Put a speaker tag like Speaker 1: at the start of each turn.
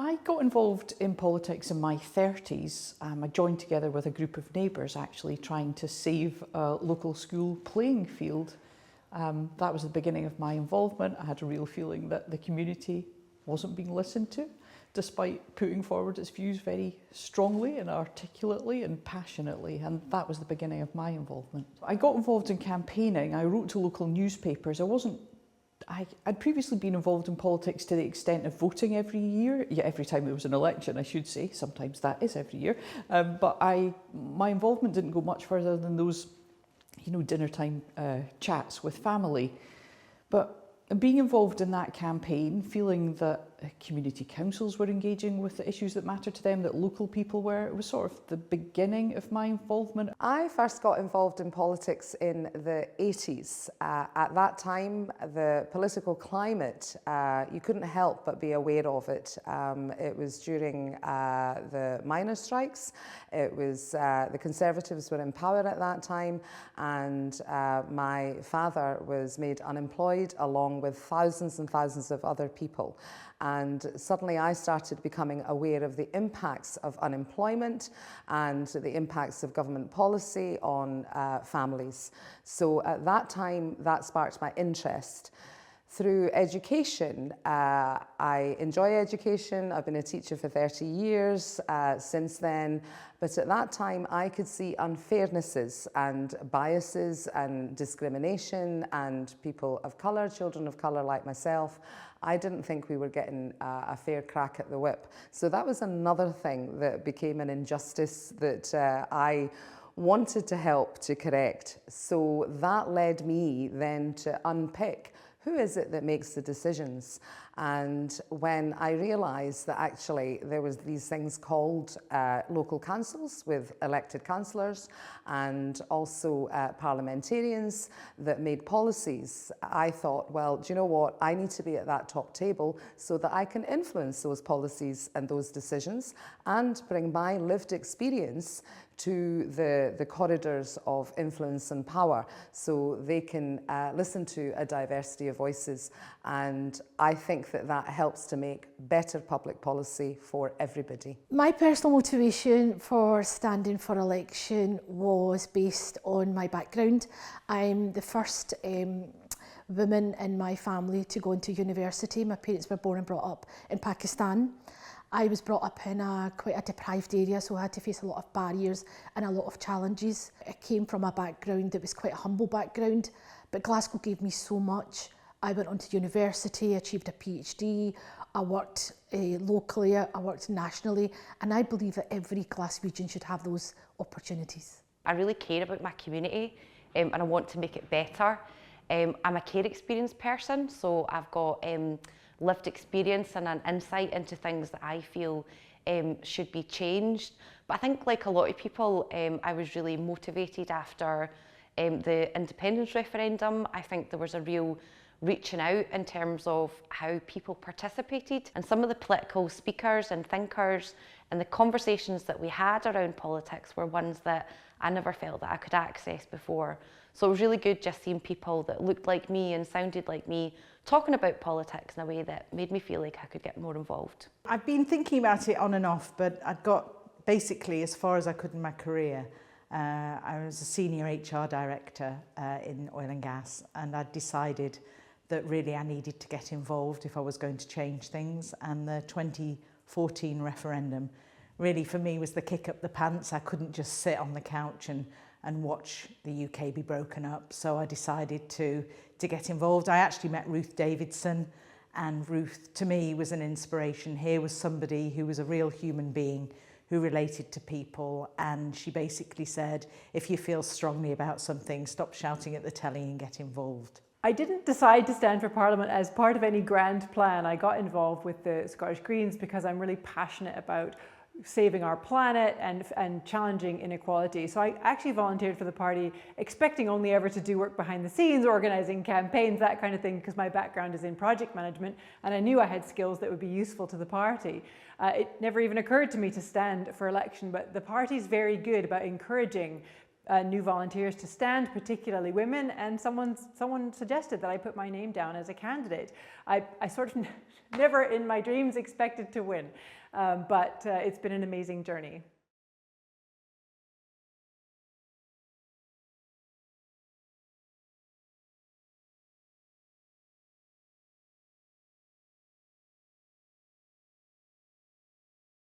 Speaker 1: I got involved in politics in my 30s. I joined together with a group of neighbours actually trying to save a local school playing field. That was the beginning of my involvement. I had a real feeling that the community wasn't being listened to, despite putting forward its views very strongly and articulately and passionately, and that was the beginning of my involvement. I got involved in campaigning. I wrote to local newspapers. I'd previously been involved in politics to the extent of voting every year, every time there was an election, I should say. Sometimes that is every year. But my involvement didn't go much further than those, dinner time chats with family. But being involved in that campaign, feeling that community councils were engaging with the issues that mattered to them, that local people were, it was sort of the beginning of my involvement.
Speaker 2: I first got involved in politics in the 80s. At that time, the political climate, you couldn't help but be aware of it. It was during the miners' strikes. It was the Conservatives were in power at that time, and my father was made unemployed along with thousands and thousands of other people. And suddenly I started becoming aware of the impacts of unemployment and the impacts of government policy on families. So at that time, that sparked my interest. Through education, I enjoy education. I've been a teacher for 30 years since then. But at that time, I could see unfairnesses and biases and discrimination, and people of colour, children of colour like myself, I didn't think we were getting a fair crack at the whip. So that was another thing that became an injustice that I wanted to help to correct. So that led me then to unpick who is it that makes the decisions? And when I realised that actually there was these things called local councils with elected councillors and also parliamentarians that made policies, I thought, well, do you know what? I need to be at that top table so that I can influence those policies and those decisions and bring my lived experience to the corridors of influence and power so they can listen to a diversity of voices. And I think that that helps to make better public policy for everybody.
Speaker 3: My personal motivation for standing for election was based on my background. I'm the first woman in my family to go into university. My parents were born and brought up in Pakistan. I was brought up in quite a deprived area, so I had to face a lot of barriers and a lot of challenges. I came from a background that was quite a humble background, but Glasgow gave me so much. I went on to university, achieved a PhD, I worked locally, I worked nationally, and I believe that every Glaswegian should have those opportunities.
Speaker 4: I really care about my community and I want to make it better. I'm a care experience person, so I've got lived experience and an insight into things that I feel should be changed. But I think, like a lot of people, I was really motivated after the independence referendum. I think there was a real reaching out in terms of how people participated, and some of the political speakers and thinkers and the conversations that we had around politics were ones that I never felt that I could access before. So it was really good just seeing people that looked like me and sounded like me talking about politics in a way that made me feel like I could get more involved.
Speaker 5: I've been thinking about it on and off, but I'd got basically as far as I could in my career. I was a senior HR director in oil and gas, and I'd decided that really I needed to get involved if I was going to change things. And the 2014 referendum really for me was the kick up the pants. I couldn't just sit on the couch and watch the UK be broken up. So I decided to get involved. I actually met Ruth Davidson, and Ruth to me was an inspiration. Here was somebody who was a real human being who related to people, and she basically said, if you feel strongly about something, stop shouting at the telly and get involved.
Speaker 6: I didn't decide to stand for Parliament as part of any grand plan. I got involved with the Scottish Greens because I'm really passionate about saving our planet and challenging inequality. So I actually volunteered for the party, expecting only ever to do work behind the scenes, organising campaigns, that kind of thing, because my background is in project management and I knew I had skills that would be useful to the party. It never even occurred to me to stand for election, but the party's very good about encouraging new volunteers to stand, particularly women, and someone suggested that I put my name down as a candidate. I sort of never in my dreams expected to win, but it's been an amazing journey.